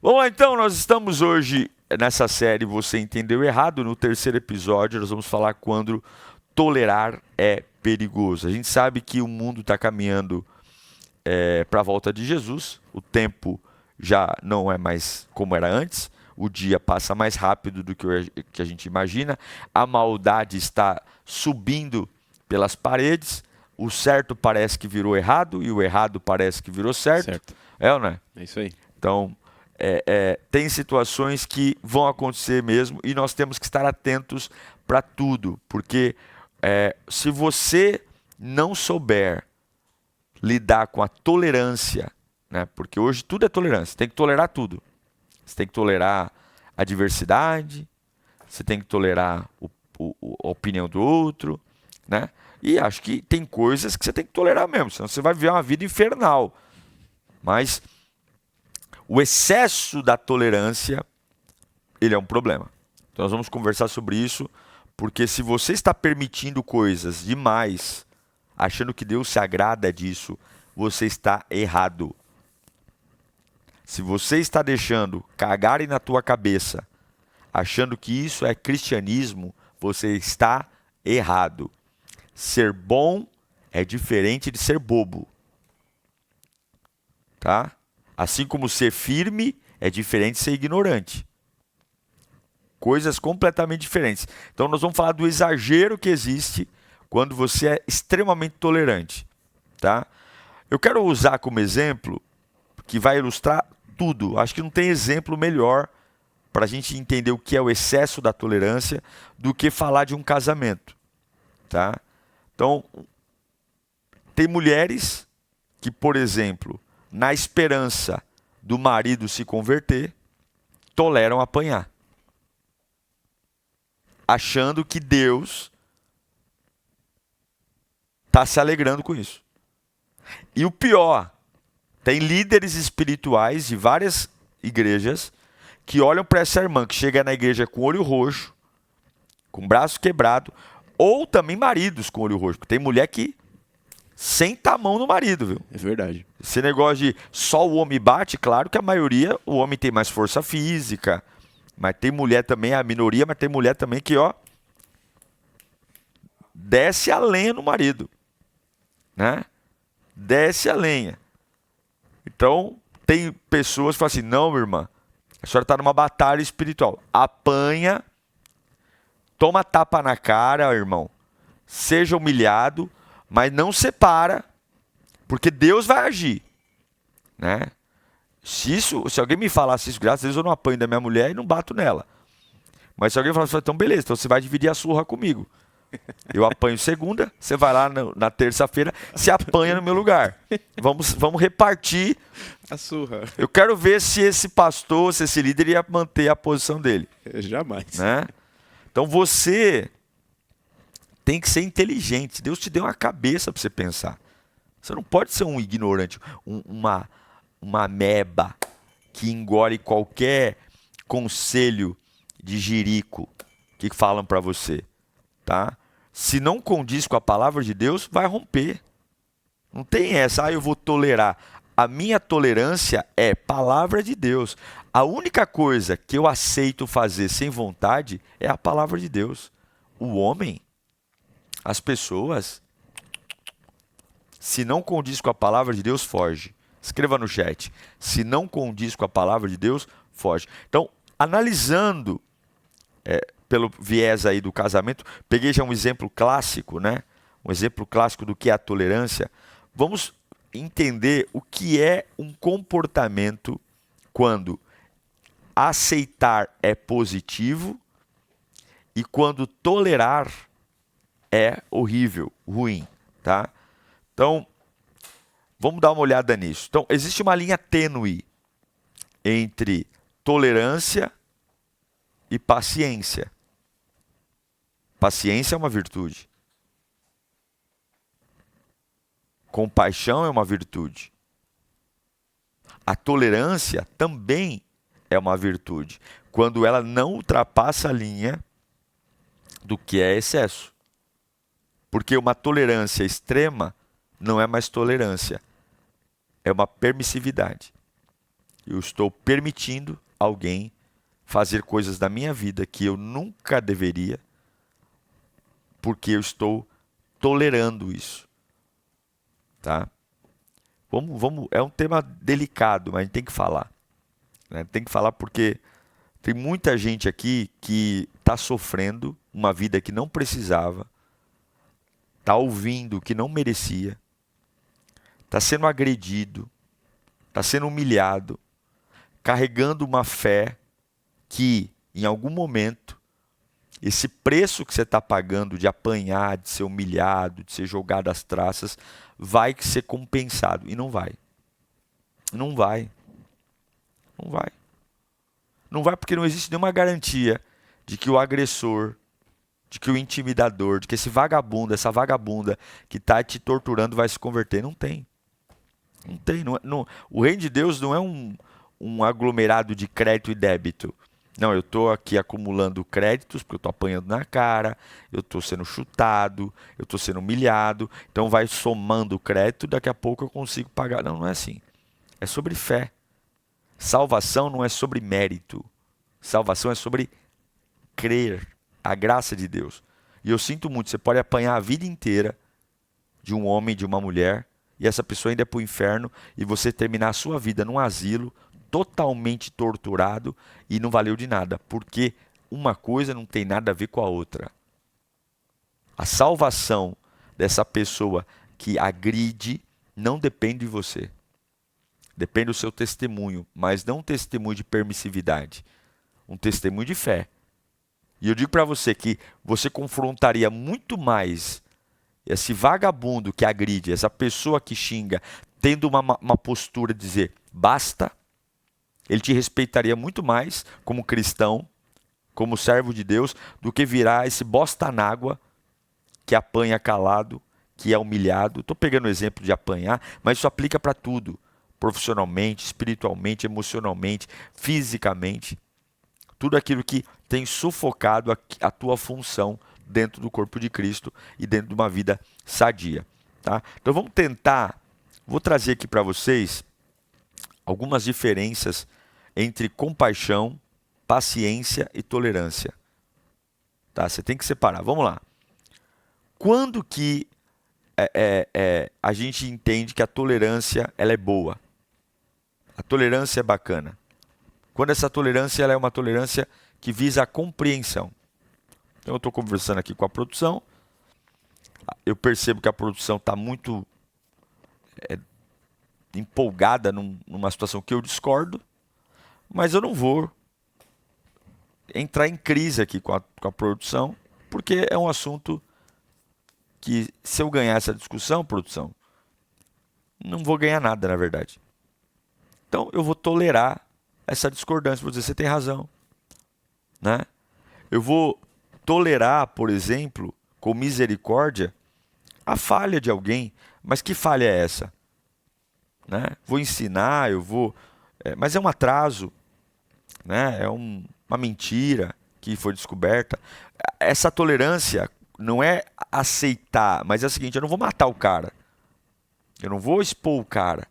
Vamos lá então, nós estamos hoje nessa série Você Entendeu Errado. No terceiro episódio nós vamos falar quando tolerar é perigoso. A gente sabe que o mundo está caminhando para a volta de Jesus. O tempo já não é mais como era antes. O dia passa mais rápido do que a gente imagina. A maldade está subindo pelas paredes. O certo parece que virou errado e o errado parece que virou certo. É ou não é? É isso aí. Então, tem situações que vão acontecer mesmo e nós temos que estar atentos para tudo, porque se você não souber lidar com a tolerância, né, porque hoje tudo é tolerância, tem que tolerar tudo. Você tem que tolerar a diversidade, você tem que tolerar a opinião do outro, né? E acho que tem coisas que você tem que tolerar mesmo, senão você vai viver uma vida infernal. Mas o excesso da tolerância, ele é um problema. Então nós vamos conversar sobre isso, porque se você está permitindo coisas demais, achando que Deus se agrada disso, você está errado. Se você está deixando cagarem na tua cabeça, achando que isso é cristianismo, você está errado. Ser bom é diferente de ser bobo. Tá? Assim como ser firme é diferente de ser ignorante. Coisas completamente diferentes. Então nós vamos falar do exagero que existe quando você é extremamente tolerante. Tá? Eu quero usar como exemplo, que vai ilustrar tudo. Acho que não tem exemplo melhor para a gente entender o que é o excesso da tolerância do que falar de um casamento. Tá? Então, tem mulheres que, por exemplo, na esperança do marido se converter, toleram apanhar, achando que Deus está se alegrando com isso. E o pior, tem líderes espirituais de várias igrejas que olham para essa irmã que chega na igreja com olho roxo, com braço quebrado, ou também maridos com olho roxo. Tem mulher que senta a mão no marido, viu? É verdade. Esse negócio de só o homem bate, claro que a maioria, o homem tem mais força física, mas tem mulher também, a minoria, mas tem mulher também que, ó, desce a lenha no marido, né? Desce a lenha. Então, tem pessoas que falam assim, não, minha irmã, a senhora está numa batalha espiritual. Apanha, toma tapa na cara, irmão, seja humilhado, mas não separa, porque Deus vai agir, né? Se alguém me falasse isso, graças a Deus eu não apanho da minha mulher e não bato nela. Mas se alguém falasse, então beleza, então você vai dividir a surra comigo. Eu apanho segunda, você vai lá na terça-feira, se apanha no meu lugar. Vamos repartir a surra. Eu quero ver se esse pastor, se esse líder ia manter a posição dele. Jamais. Né? Então você tem que ser inteligente. Deus te deu uma cabeça para você pensar. Você não pode ser um ignorante, uma ameba que engole qualquer conselho de jirico que falam para você. Tá? Se não condiz com a palavra de Deus, vai romper. Não tem essa, eu vou tolerar. A minha tolerância é palavra de Deus. A única coisa que eu aceito fazer sem vontade é a palavra de Deus. O homem, as pessoas, se não condiz com a palavra de Deus, foge. Escreva no chat. Se não condiz com a palavra de Deus, foge. Então, analisando pelo viés aí do casamento, peguei já um exemplo clássico, né? Um exemplo clássico do que é a tolerância. Vamos entender o que é um comportamento quando aceitar é positivo e quando tolerar é horrível, ruim, tá? Então, vamos dar uma olhada nisso. Então, existe uma linha tênue entre tolerância e paciência. Paciência é uma virtude. Compaixão é uma virtude. A tolerância também é uma virtude, quando ela não ultrapassa a linha do que é excesso. Porque uma tolerância extrema não é mais tolerância, é uma permissividade. eu estou permitindo alguém fazer coisas da minha vida que eu nunca deveria, porque eu estou tolerando isso, tá? É um tema delicado, mas a gente tem que falar, né? Tem que falar porque tem muita gente aqui que está sofrendo uma vida que não precisava, está ouvindo o que não merecia, está sendo agredido, está sendo humilhado, carregando uma fé que, em algum momento, esse preço que você está pagando de apanhar, de ser humilhado, de ser jogado às traças, vai ser compensado. E não vai. Não vai. Não vai. Não vai porque não existe nenhuma garantia de que o agressor, de que o intimidador, de que esse vagabundo, essa vagabunda que está te torturando vai se converter. Não tem. Não tem. O reino de Deus não é um aglomerado de crédito e débito. Não, eu estou aqui acumulando créditos porque eu estou apanhando na cara, eu estou sendo chutado, eu estou sendo humilhado, então vai somando crédito, daqui a pouco eu consigo pagar. Não, não é assim. É sobre fé. Salvação não é sobre mérito. Salvação é sobre crer, a graça de Deus. E eu sinto muito, você pode apanhar a vida inteira de um homem, de uma mulher, e essa pessoa ainda é para o inferno, e você terminar a sua vida num asilo, totalmente torturado, e não valeu de nada, porque uma coisa não tem nada a ver com a outra. A salvação dessa pessoa que agride não depende de você. Depende do seu testemunho, mas não um testemunho de permissividade, um testemunho de fé. E eu digo para você que você confrontaria muito mais esse vagabundo que agride, essa pessoa que xinga, tendo uma postura de dizer, basta. Ele te respeitaria muito mais como cristão, como servo de Deus, do que virar esse bosta-nágua que apanha calado, que é humilhado. Estou pegando o exemplo de apanhar, mas isso aplica para tudo. Profissionalmente, espiritualmente, emocionalmente, fisicamente. Tudo aquilo que tem sufocado a tua função dentro do corpo de Cristo e dentro de uma vida sadia. Tá? Então vamos tentar, vou trazer aqui para vocês algumas diferenças entre compaixão, paciência e tolerância. Tá? Você tem que separar. Vamos lá. Quando que a gente entende que a tolerância ela é boa? A tolerância é bacana. Quando essa tolerância ela é uma tolerância que visa a compreensão. Então eu estou conversando aqui com a produção. Eu percebo que a produção está muito empolgada numa situação que eu discordo. Mas eu não vou entrar em crise aqui com a produção, porque é um assunto que, se eu ganhar essa discussão, produção, não vou ganhar nada, na verdade. Então, eu vou tolerar essa discordância, vou dizer, você tem razão. Né? Eu vou tolerar, por exemplo, com misericórdia, a falha de alguém. Mas que falha é essa? Né? Vou ensinar, mas é um atraso. Né? É uma mentira que foi descoberta. Essa tolerância não é aceitar, mas é o seguinte, eu não vou matar o cara. Eu não vou expor o cara.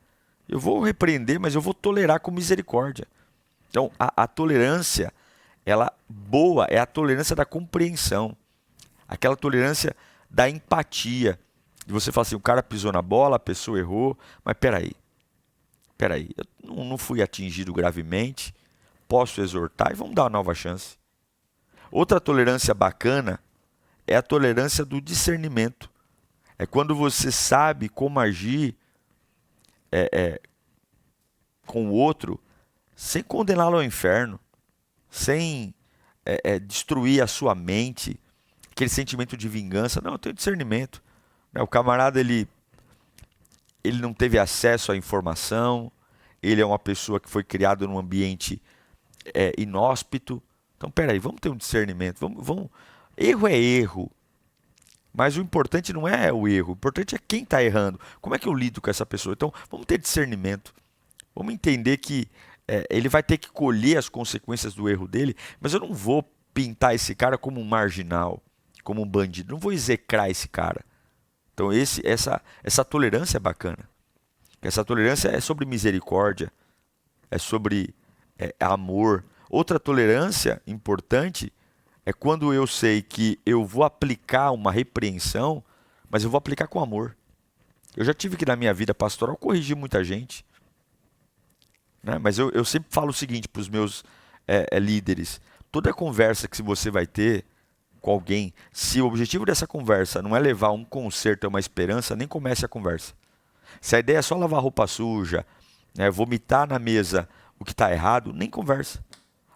Eu vou repreender, mas eu vou tolerar com misericórdia. Então, a tolerância, ela boa, é a tolerância da compreensão. Aquela tolerância da empatia. De você falar assim, o cara pisou na bola, a pessoa errou, mas peraí, eu não fui atingido gravemente, posso exortar e vamos dar uma nova chance. Outra tolerância bacana é a tolerância do discernimento. É quando você sabe como agir com o outro sem condená-lo ao inferno, sem destruir a sua mente, aquele sentimento de vingança. Não, eu tenho discernimento. O camarada, ele não teve acesso à informação, ele é uma pessoa que foi criada num ambiente inóspito. Então, peraí, vamos ter um discernimento. Erro é erro. Mas o importante não é o erro, o importante é quem está errando. Como é que eu lido com essa pessoa? Então, vamos ter discernimento. Vamos entender que ele vai ter que colher as consequências do erro dele, mas eu não vou pintar esse cara como um marginal, como um bandido. Não vou execrar esse cara. Então, essa tolerância é bacana. Essa tolerância é sobre misericórdia, é sobre amor. Outra tolerância importante é quando eu sei que eu vou aplicar uma repreensão, mas eu vou aplicar com amor. Eu já tive que na minha vida pastoral corrigir muita gente, né? Mas eu sempre falo o seguinte para os meus líderes: toda conversa que você vai ter com alguém, se o objetivo dessa conversa não é levar um conserto a uma esperança, nem comece a conversa. Se a ideia é só lavar roupa suja, né, vomitar na mesa o que está errado, nem conversa.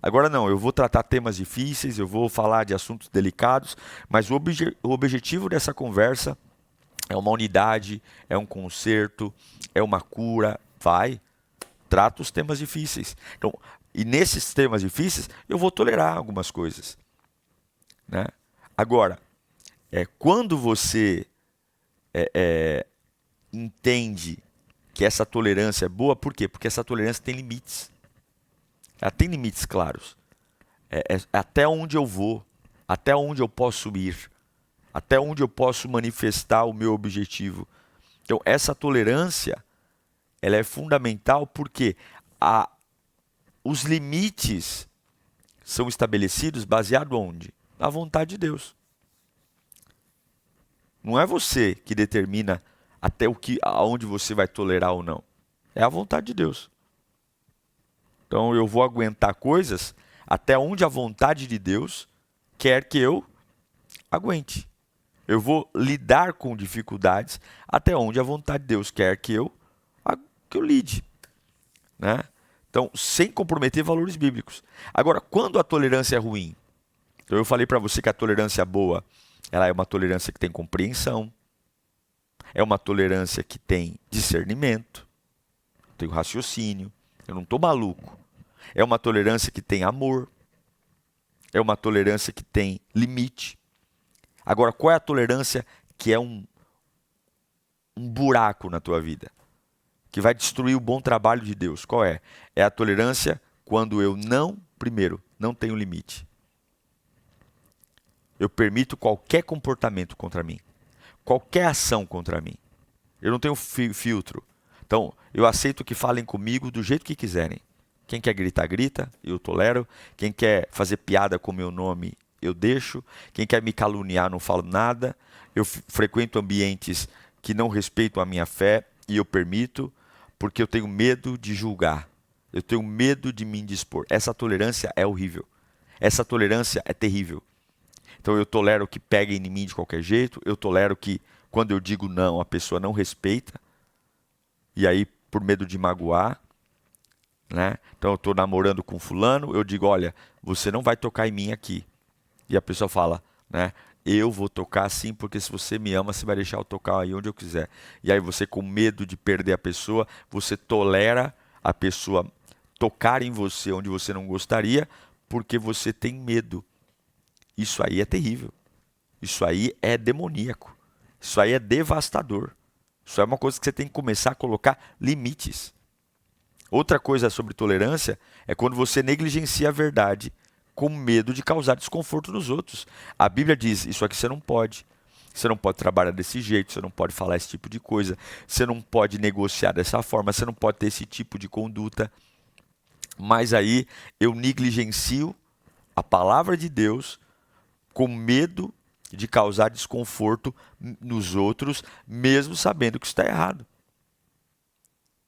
Agora não, eu vou tratar temas difíceis, eu vou falar de assuntos delicados, mas o objetivo dessa conversa é uma unidade, é um conserto, é uma cura. Trata os temas difíceis. Então, e nesses temas difíceis, eu vou tolerar algumas coisas, né? Agora, quando você entende que essa tolerância é boa, por quê? Porque essa tolerância tem limites. Ela tem limites claros. É até onde eu vou, até onde eu posso ir, até onde eu posso manifestar o meu objetivo. Então, essa tolerância, ela é fundamental porque os limites são estabelecidos baseado onde? Na vontade de Deus. Não é você que determina aonde você vai tolerar ou não. É a vontade de Deus. Então eu vou aguentar coisas até onde a vontade de Deus quer que eu aguente. Eu vou lidar com dificuldades até onde a vontade de Deus quer que eu lide, né? Então, sem comprometer valores bíblicos. Agora, quando a tolerância é ruim? Então, eu falei para você que a tolerância boa, ela é uma tolerância que tem compreensão, é uma tolerância que tem discernimento, tem raciocínio, eu não estou maluco. É uma tolerância que tem amor, é uma tolerância que tem limite. Agora, qual é a tolerância que é um buraco na tua vida? Que vai destruir o bom trabalho de Deus. Qual é? É a tolerância quando eu primeiro, não tenho limite. Eu permito qualquer comportamento contra mim. Qualquer ação contra mim. Eu não tenho filtro. Então, eu aceito que falem comigo do jeito que quiserem. Quem quer gritar, grita, eu tolero. Quem quer fazer piada com meu nome, eu deixo. Quem quer me caluniar, não falo nada. Eu frequento ambientes que não respeitam a minha fé e eu permito, porque eu tenho medo de julgar. Eu tenho medo de me indispor. Essa tolerância é horrível. Essa tolerância é terrível. Então eu tolero que peguem em mim de qualquer jeito. Eu tolero que quando eu digo não, a pessoa não respeita. E aí, por medo de magoar, né? Então eu estou namorando com fulano, eu digo, olha, você não vai tocar em mim aqui. E a pessoa fala, né? Eu vou tocar sim, porque se você me ama, você vai deixar eu tocar aí onde eu quiser. E aí você, com medo de perder a pessoa, você tolera a pessoa tocar em você onde você não gostaria, porque você tem medo. Isso aí é terrível. Isso aí é demoníaco. Isso aí é devastador. Isso é uma coisa que você tem que começar a colocar limites. Outra coisa sobre tolerância é quando você negligencia a verdade com medo de causar desconforto nos outros. A Bíblia diz, isso aqui você não pode. Você não pode trabalhar desse jeito, você não pode falar esse tipo de coisa, você não pode negociar dessa forma, você não pode ter esse tipo de conduta. Mas aí eu negligencio a palavra de Deus com medo de causar desconforto nos outros, mesmo sabendo que isso está errado.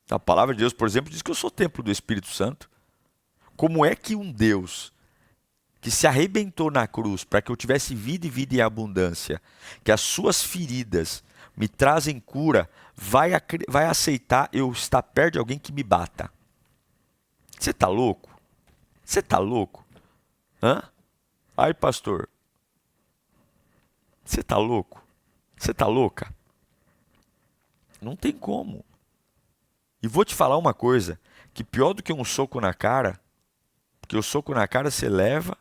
A palavra de Deus, por exemplo, diz que eu sou templo do Espírito Santo. Como é que um Deus que se arrebentou na cruz para que eu tivesse vida e vida em abundância, que as suas feridas me trazem cura, vai aceitar eu estar perto de alguém que me bata? Você está louco? Você está louco? Hã? Ai, pastor. Você está louco? Você está louca? Não tem como. E vou te falar uma coisa, que pior do que um soco na cara, porque o soco na cara você leva,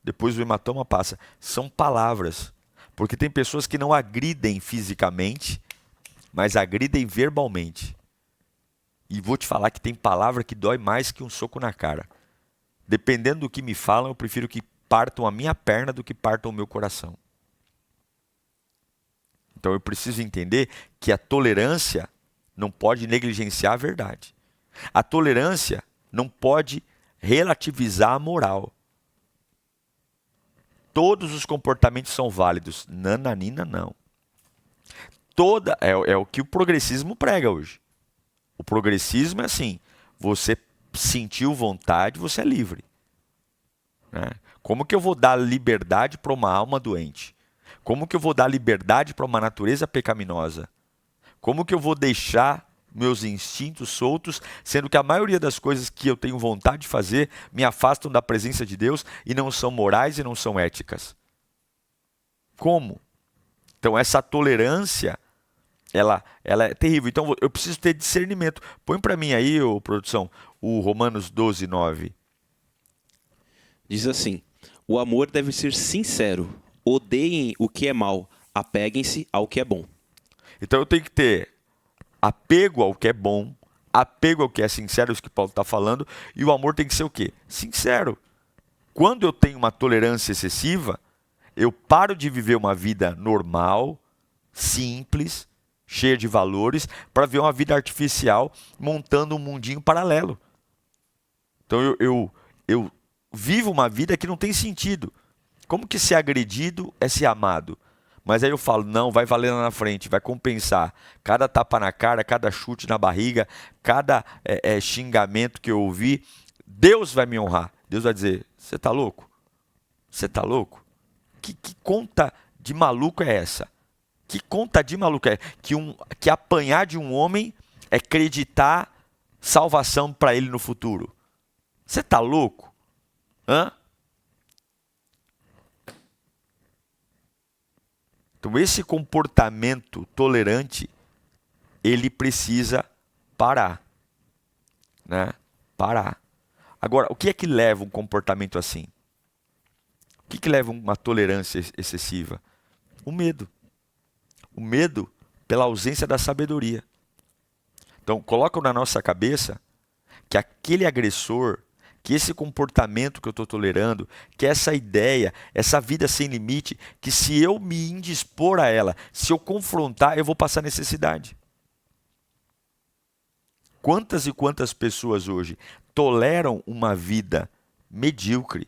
depois o hematoma passa, são palavras. Porque tem pessoas que não agridem fisicamente, mas agridem verbalmente. E vou te falar que tem palavra que dói mais que um soco na cara. Dependendo do que me falam, eu prefiro que partam a minha perna do que partam o meu coração. Então eu preciso entender que a tolerância não pode negligenciar a verdade. A tolerância não pode relativizar a moral. Todos os comportamentos são válidos. Nananina, não. É o que o progressismo prega hoje. O progressismo é assim, você sentiu vontade, você é livre. Né? Como que eu vou dar liberdade para uma alma doente? Como que eu vou dar liberdade para uma natureza pecaminosa? Como que eu vou deixar meus instintos soltos, sendo que a maioria das coisas que eu tenho vontade de fazer me afastam da presença de Deus e não são morais e não são éticas? Como? Então essa tolerância, ela é terrível. Então eu preciso ter discernimento. Põe para mim aí, produção, o Romanos 12, 9. Diz assim: o amor deve ser sincero. Odeiem o que é mal. Apeguem-se ao que é bom. Então eu tenho que ter apego ao que é bom, apego ao que é sincero, isso que Paulo está falando, e o amor tem que ser o quê? Sincero. Quando eu tenho uma tolerância excessiva, eu paro de viver uma vida normal, simples, cheia de valores, para ver uma vida artificial montando um mundinho paralelo. Então eu vivo uma vida que não tem sentido. Como que ser agredido é ser amado? Mas aí eu falo, não, vai valer lá na frente, vai compensar. Cada tapa na cara, cada chute na barriga, cada xingamento que eu ouvi, Deus vai me honrar. Deus vai dizer, você está louco? Você está louco? Que conta de maluco é essa? Que conta de maluco é? Que apanhar de um homem é acreditar salvação para ele no futuro. Você está louco? Hã? Então esse comportamento tolerante, ele precisa parar. Né? Parar. Agora, o que é que leva um comportamento assim? O que leva uma tolerância excessiva? O medo. O medo pela ausência da sabedoria. Então, colocam na nossa cabeça que aquele agressor, que esse comportamento que eu estou tolerando, que essa ideia, essa vida sem limite, que se eu me indispor a ela, se eu confrontar, eu vou passar necessidade. Quantas e quantas pessoas hoje toleram uma vida medíocre,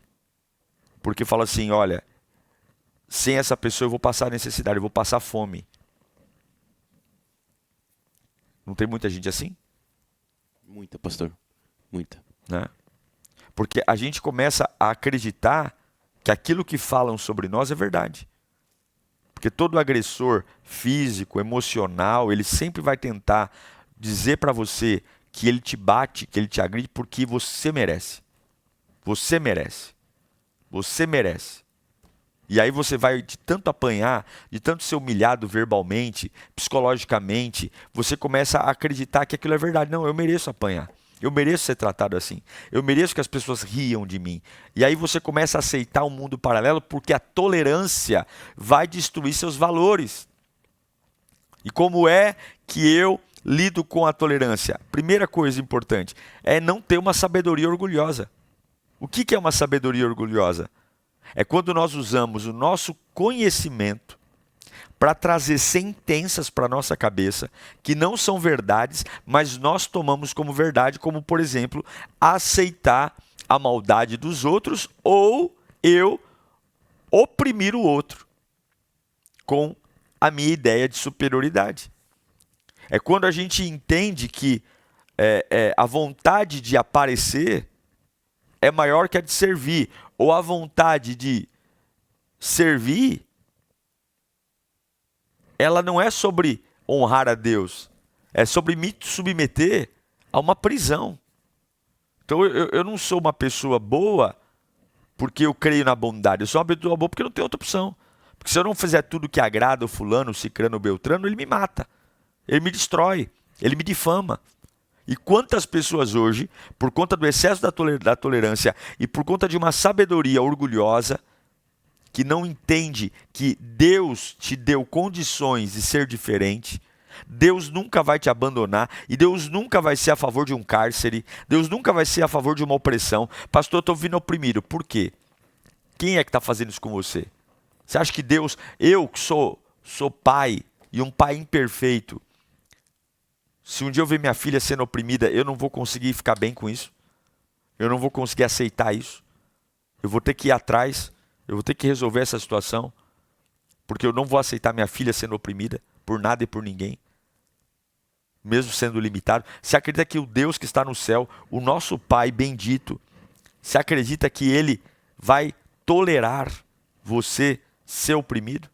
porque falam assim, olha, sem essa pessoa eu vou passar necessidade, eu vou passar fome. Não tem muita gente assim? Muita, pastor. Muita. Né? Porque a gente começa a acreditar que aquilo que falam sobre nós é verdade. Porque todo agressor físico, emocional, ele sempre vai tentar dizer para você que ele te bate, que ele te agride porque você merece. Você merece. Você merece. E aí você vai de tanto apanhar, de tanto ser humilhado verbalmente, psicologicamente, você começa a acreditar que aquilo é verdade. Não, eu mereço apanhar. Eu mereço ser tratado assim. Eu mereço que as pessoas riam de mim. E aí você começa a aceitar um mundo paralelo porque a tolerância vai destruir seus valores. E como é que eu lido com a tolerância? Primeira coisa importante é não ter uma sabedoria orgulhosa. O que é uma sabedoria orgulhosa? É quando nós usamos o nosso conhecimento para trazer sentenças para a nossa cabeça que não são verdades, mas nós tomamos como verdade, como, por exemplo, aceitar a maldade dos outros ou eu oprimir o outro com a minha ideia de superioridade. É quando a gente entende que a vontade de aparecer é maior que a de servir, ou a vontade de servir, ela não é sobre honrar a Deus, é sobre me submeter a uma prisão. Então eu não sou uma pessoa boa porque eu creio na bondade, eu sou uma pessoa boa porque eu não tenho outra opção. Porque se eu não fizer tudo que agrada o fulano, o cicrano, o beltrano, ele me mata, ele me destrói, ele me difama. E quantas pessoas hoje, por conta do excesso da tolerância e por conta de uma sabedoria orgulhosa, que não entende que Deus te deu condições de ser diferente, Deus nunca vai te abandonar e Deus nunca vai ser a favor de um cárcere, Deus nunca vai ser a favor de uma opressão. Pastor, eu estou vindo oprimido. Por quê? Quem é que está fazendo isso com você? Você acha que Deus, eu que sou pai e um pai imperfeito, se um dia eu ver minha filha sendo oprimida, eu não vou conseguir ficar bem com isso? Eu não vou conseguir aceitar isso. Eu vou ter que ir atrás. Eu vou ter que resolver essa situação. Porque eu não vou aceitar minha filha sendo oprimida por nada e por ninguém. Mesmo sendo limitado. Você acredita que o Deus que está no céu, o nosso Pai bendito, você acredita que Ele vai tolerar você ser oprimido?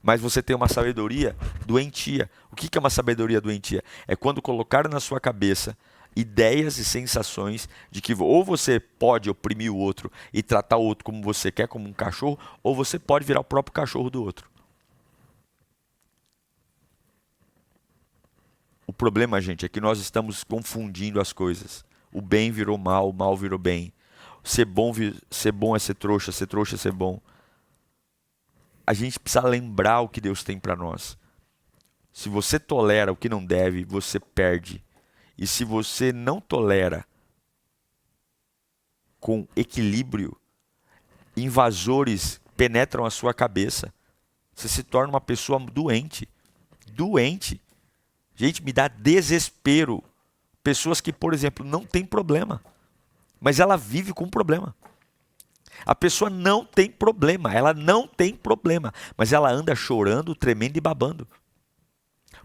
Mas você tem uma sabedoria doentia. O que é uma sabedoria doentia? É quando colocar na sua cabeça ideias e sensações de que ou você pode oprimir o outro e tratar o outro como você quer, como um cachorro, ou você pode virar o próprio cachorro do outro. O problema, gente, é que nós estamos confundindo as coisas. O bem virou mal, o mal virou bem. Ser bom é ser trouxa é ser bom. A gente precisa lembrar o que Deus tem para nós. Se você tolera o que não deve, você perde. E se você não tolera com equilíbrio, invasores penetram a sua cabeça. Você se torna uma pessoa doente. Doente. Gente, me dá desespero. Pessoas que, por exemplo, não têm problema, mas ela vive com problema. A pessoa não tem problema, ela não tem problema, mas ela anda chorando, tremendo e babando.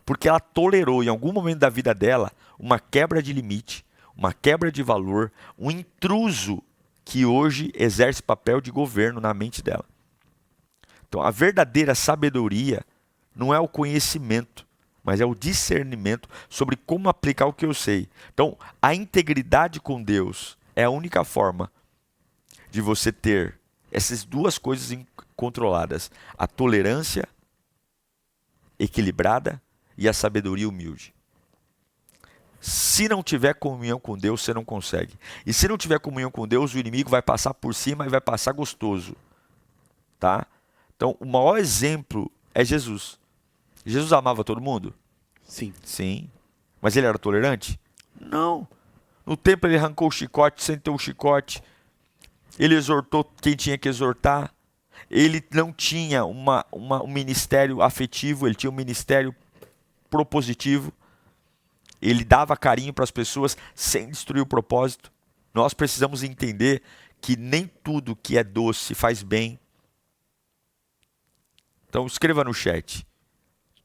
Porque ela tolerou em algum momento da vida dela uma quebra de limite, uma quebra de valor, um intruso que hoje exerce papel de governo na mente dela. Então, a verdadeira sabedoria não é o conhecimento, mas é o discernimento sobre como aplicar o que eu sei. Então, a integridade com Deus é a única forma de você ter essas duas coisas controladas: a tolerância equilibrada e a sabedoria humilde. Se não tiver comunhão com Deus, você não consegue. E se não tiver comunhão com Deus, o inimigo vai passar por cima e vai passar gostoso. Tá? Então, o maior exemplo é Jesus. Jesus amava todo mundo? Sim. Sim. Mas ele era tolerante? Não. No templo ele arrancou o chicote, sentou o chicote. Ele exortou quem tinha que exortar. Ele não tinha um ministério afetivo, ele tinha um ministério propositivo. Ele dava carinho para as pessoas sem destruir o propósito. Nós precisamos entender que nem tudo que é doce faz bem. Então escreva no chat: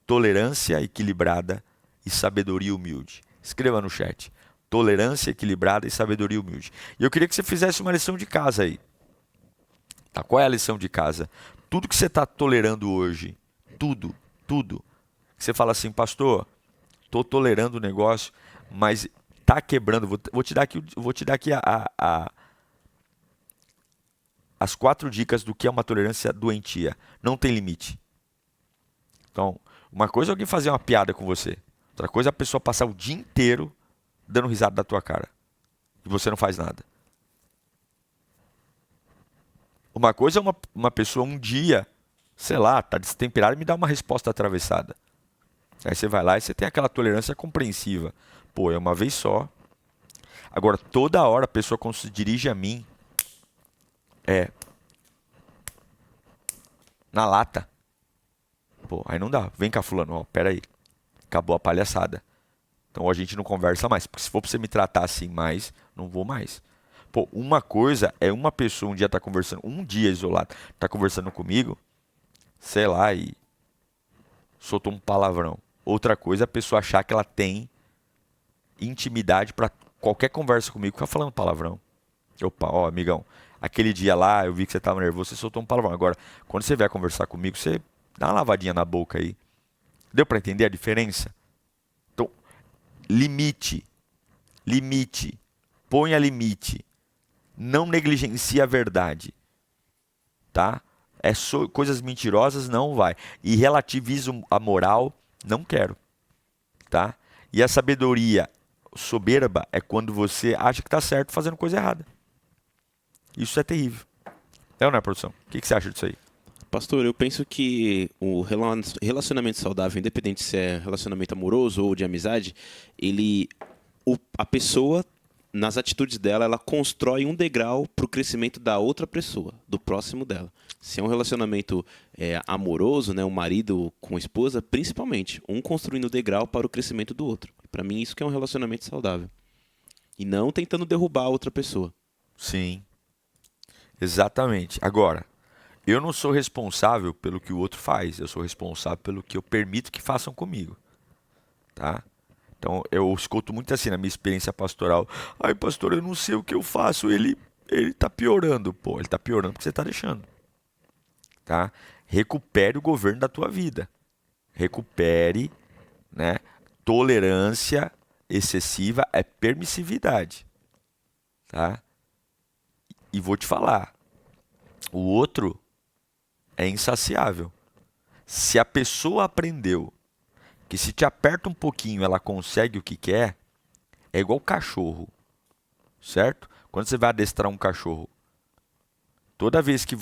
tolerância equilibrada e sabedoria humilde. Escreva no chat: tolerância equilibrada e sabedoria humilde. E eu queria que você fizesse uma lição de casa aí. Tá? Qual é a lição de casa? Tudo que você está tolerando hoje, tudo, que você fala assim: pastor, estou tolerando o negócio, mas está quebrando. Vou te dar aqui as 4 dicas do que é uma tolerância doentia. Não tem limite. Então, uma coisa é alguém fazer uma piada com você. Outra coisa é a pessoa passar o dia inteiro dando risada da tua cara. E você não faz nada. Uma coisa é uma pessoa um dia, sei lá, tá destemperada e me dá uma resposta atravessada. Aí você vai lá e você tem aquela tolerância compreensiva. Pô, é uma vez só. Agora, toda hora a pessoa quando se dirige a mim, na lata. Pô, aí não dá. Vem cá, fulano, ó, pera aí. Acabou a palhaçada. Então a gente não conversa mais. Porque se for pra você me tratar assim mais, não vou mais. Pô, uma coisa é uma pessoa um dia tá conversando, um dia isolado, tá conversando comigo, sei lá, e soltou um palavrão. Outra coisa é a pessoa achar que ela tem intimidade pra qualquer conversa comigo ficar falando palavrão. Opa, ó, amigão, aquele dia lá eu vi que você tava nervoso, você soltou um palavrão. Agora, quando você vier conversar comigo, você dá uma lavadinha na boca aí. Deu pra entender a diferença? Então, limite. Ponha limite. Não negligencie a verdade. Tá? Coisas mentirosas não vai. E relativizo a moral, não quero. Tá? E a sabedoria soberba é quando você acha que está certo fazendo coisa errada. Isso é terrível. É ou não é, produção? O que você acha disso aí? Pastor, eu penso que o relacionamento saudável, independente se é relacionamento amoroso ou de amizade, a pessoa, nas atitudes dela, ela constrói um degrau para o crescimento da outra pessoa, do próximo dela. Se é um relacionamento amoroso, né, um marido com a esposa, principalmente, um construindo degrau para o crescimento do outro. Para mim, isso que é um relacionamento saudável. E não tentando derrubar a outra pessoa. Sim, exatamente. Agora, eu não sou responsável pelo que o outro faz, eu sou responsável pelo que eu permito que façam comigo, tá? Então, eu escuto muito assim na minha experiência pastoral. Ai, pastor, eu não sei o que eu faço, ele tá piorando. Pô, ele tá piorando porque você tá deixando, tá? Recupere o governo da tua vida. Recupere, né? Tolerância excessiva é permissividade, tá? E vou te falar, o outro é insaciável. Se a pessoa aprendeu que se te aperta um pouquinho ela consegue o que quer, é igual cachorro, certo? Quando você vai adestrar um cachorro, toda vez que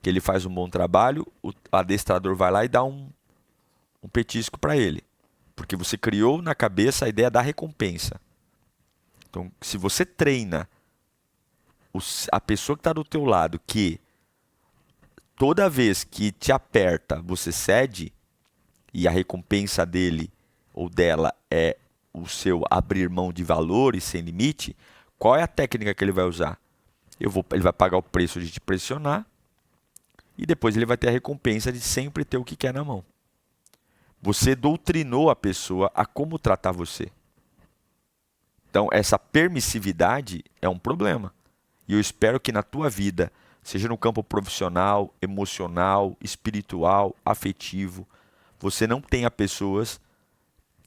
ele faz um bom trabalho, o adestrador vai lá e dá um petisco para ele, porque você criou na cabeça a ideia da recompensa. Então, se você treina a pessoa que está do teu lado, que toda vez que te aperta, você cede, e a recompensa dele ou dela é o seu abrir mão de valores sem limite, qual é a técnica que ele vai usar? Ele vai pagar o preço de te pressionar e depois ele vai ter a recompensa de sempre ter o que quer na mão. Você doutrinou a pessoa a como tratar você. Então, essa permissividade é um problema. E eu espero que na tua vida, seja no campo profissional, emocional, espiritual, afetivo, você não tenha pessoas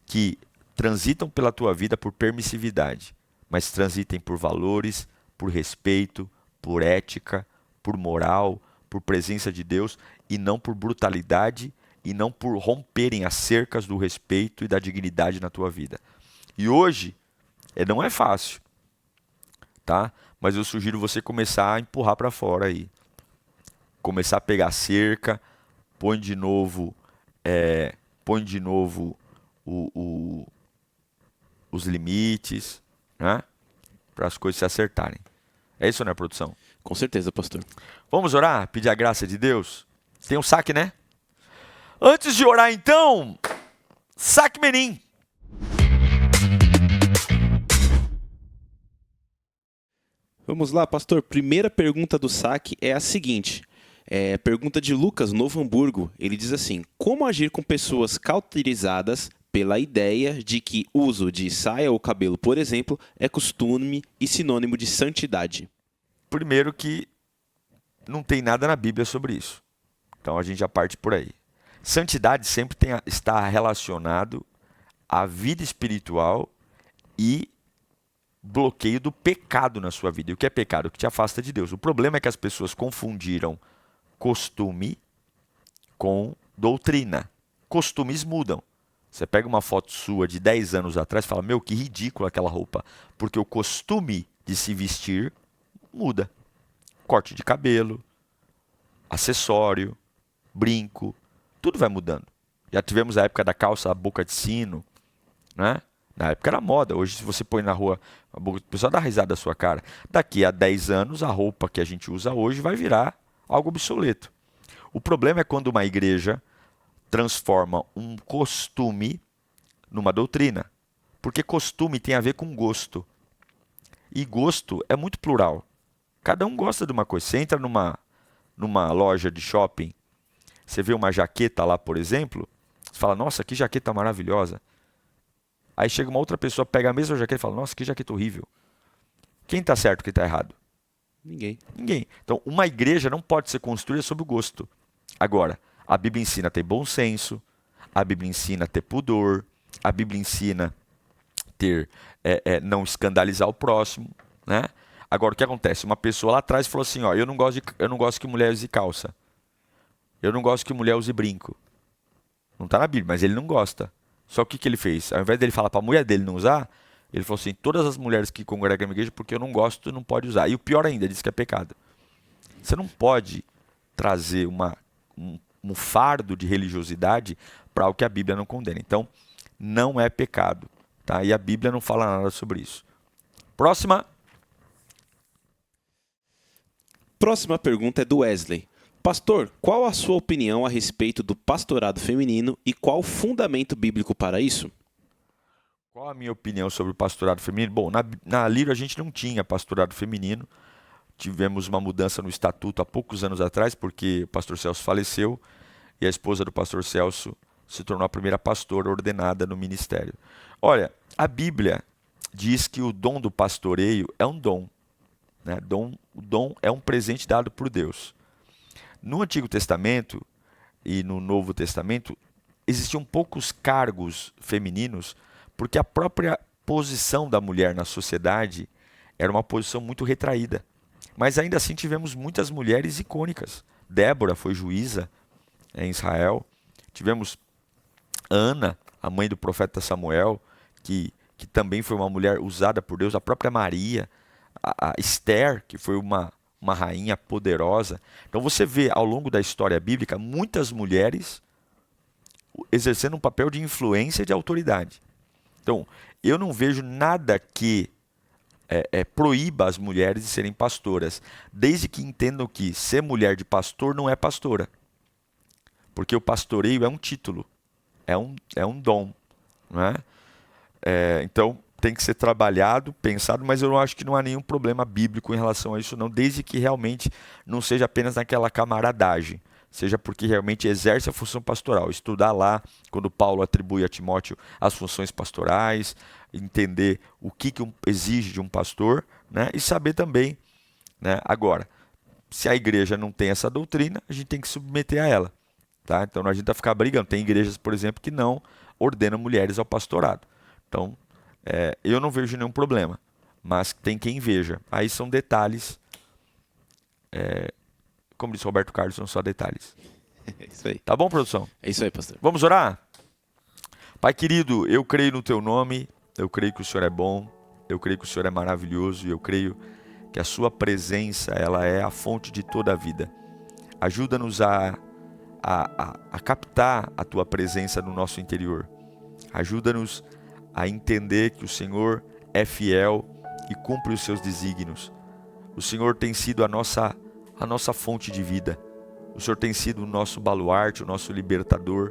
que transitam pela tua vida por permissividade, mas transitem por valores, por respeito, por ética, por moral, por presença de Deus e não por brutalidade e não por romperem as cercas do respeito e da dignidade na tua vida. E hoje, não é fácil, tá? Mas eu sugiro você começar a empurrar para fora aí. Começar a pegar cerca, põe de novo os limites, né? Para as coisas se acertarem. É isso, né, produção? Com certeza, pastor. Vamos orar? Pedir a graça de Deus? Tem um saque, né? Antes de orar, então, saque menim. Vamos lá, pastor. Primeira pergunta do saque é a seguinte. Pergunta de Lucas, Novo Hamburgo. Ele diz assim: como agir com pessoas cauterizadas pela ideia de que uso de saia ou cabelo, por exemplo, é costume e sinônimo de santidade? Primeiro que não tem nada na Bíblia sobre isso. Então a gente já parte por aí. Santidade sempre está relacionado à vida espiritual e bloqueio do pecado na sua vida. E o que é pecado? O que te afasta de Deus. O problema é que as pessoas confundiram costume com doutrina. Costumes mudam. Você pega uma foto sua de 10 anos atrás e fala, meu, que ridícula aquela roupa. Porque o costume de se vestir muda. Corte de cabelo, acessório, brinco, tudo vai mudando. Já tivemos a época da calça boca de sino, né? Na época era moda. Hoje, se você põe na rua, o pessoal dá risada da sua cara. Daqui a 10 anos, a roupa que a gente usa hoje vai virar algo obsoleto. O problema é quando uma igreja transforma um costume numa doutrina. Porque costume tem a ver com gosto. E gosto é muito plural. Cada um gosta de uma coisa. Você entra numa loja de shopping, você vê uma jaqueta lá, por exemplo, você fala, nossa, que jaqueta maravilhosa. Aí chega uma outra pessoa, pega a mesma jaqueta e fala, nossa, que jaqueta horrível. Quem está certo e quem está errado? Ninguém. Ninguém. Então, uma igreja não pode ser construída sob o gosto. Agora, a Bíblia ensina a ter bom senso, a Bíblia ensina a ter pudor, a Bíblia ensina ter não escandalizar o próximo, né? Agora, o que acontece? Uma pessoa lá atrás falou assim, ó, eu não gosto que mulher use calça. Eu não gosto que mulher use brinco. Não está na Bíblia, mas ele não gosta. Só que o que ele fez? Ao invés dele falar para a mulher dele não usar, ele falou assim, todas as mulheres que congregam na minha igreja, porque eu não gosto, não pode usar. E o pior ainda, ele disse que é pecado. Você não pode trazer um fardo de religiosidade para o que a Bíblia não condena. Então, não é pecado. Tá? E a Bíblia não fala nada sobre isso. Próxima pergunta é do Wesley. Pastor, qual a sua opinião a respeito do pastorado feminino e qual o fundamento bíblico para isso? Qual a minha opinião sobre o pastorado feminino? Bom, na Lírio a gente não tinha pastorado feminino. Tivemos uma mudança no estatuto há poucos anos atrás, porque o pastor Celso faleceu e a esposa do pastor Celso se tornou a primeira pastora ordenada no ministério. Olha, a Bíblia diz que o dom do pastoreio é um dom, né? O dom é um presente dado por Deus. No Antigo Testamento e no Novo Testamento, existiam poucos cargos femininos, porque a própria posição da mulher na sociedade era uma posição muito retraída. Mas ainda assim tivemos muitas mulheres icônicas. Débora foi juíza em Israel. Tivemos Ana, a mãe do profeta Samuel, que também foi uma mulher usada por Deus. A própria Maria, a Esther, que foi uma rainha poderosa. Então você vê ao longo da história bíblica muitas mulheres exercendo um papel de influência e de autoridade. Então, eu não vejo nada que proíba as mulheres de serem pastoras, desde que entendam que ser mulher de pastor não é pastora. Porque o pastoreio é um título, é um dom. Não é? Então, tem que ser trabalhado, pensado, mas eu não acho que não há nenhum problema bíblico em relação a isso, não, desde que realmente não seja apenas naquela camaradagem, seja porque realmente exerce a função pastoral. Estudar lá, quando Paulo atribui a Timóteo as funções pastorais, entender o que exige de um pastor, né? E saber também, né? Agora, se a igreja não tem essa doutrina, a gente tem que submeter a ela. Tá? Então não adianta ficar brigando. Tem igrejas, por exemplo, que não ordenam mulheres ao pastorado. Então, eu não vejo nenhum problema, mas tem quem veja. Aí são detalhes. Como disse Roberto Carlos, são só detalhes. É isso aí. Tá bom, produção? É isso aí, pastor. Vamos orar? Pai querido, eu creio no teu nome, eu creio que o Senhor é bom, eu creio que o Senhor é maravilhoso e eu creio que a sua presença, ela é a fonte de toda a vida. Ajuda-nos a captar a tua presença no nosso interior. Ajuda-nos a entender que o Senhor é fiel e cumpre os seus desígnios. O Senhor tem sido a nossa fonte de vida. O Senhor tem sido o nosso baluarte, o nosso libertador.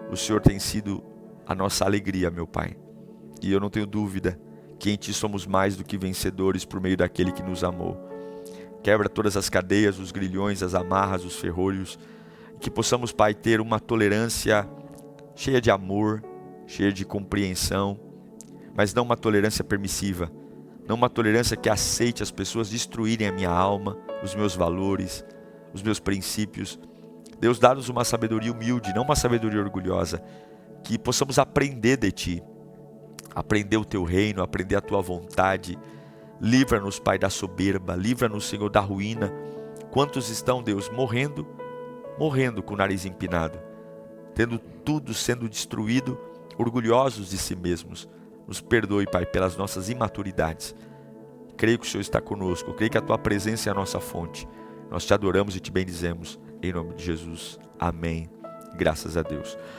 O Senhor tem sido a nossa alegria, meu Pai. E eu não tenho dúvida que em Ti somos mais do que vencedores por meio daquele que nos amou. Quebra todas as cadeias, os grilhões, as amarras, os ferrolhos. E que possamos, Pai, ter uma tolerância cheia de amor, cheia de compreensão, mas não uma tolerância permissiva. Não uma tolerância que aceite as pessoas destruírem a minha alma, os meus valores, os meus princípios. Deus, dá-nos uma sabedoria humilde, não uma sabedoria orgulhosa. Que possamos aprender de Ti, aprender o Teu reino, aprender a Tua vontade. Livra-nos, Pai, da soberba, livra-nos, Senhor, da ruína. Quantos estão, Deus, morrendo com o nariz empinado, tendo tudo sendo destruído, orgulhosos de si mesmos. Nos perdoe, Pai, pelas nossas imaturidades. Creio que o Senhor está conosco, creio que a Tua presença é a nossa fonte. Nós Te adoramos e Te bendizemos, em nome de Jesus. Amém. Graças a Deus.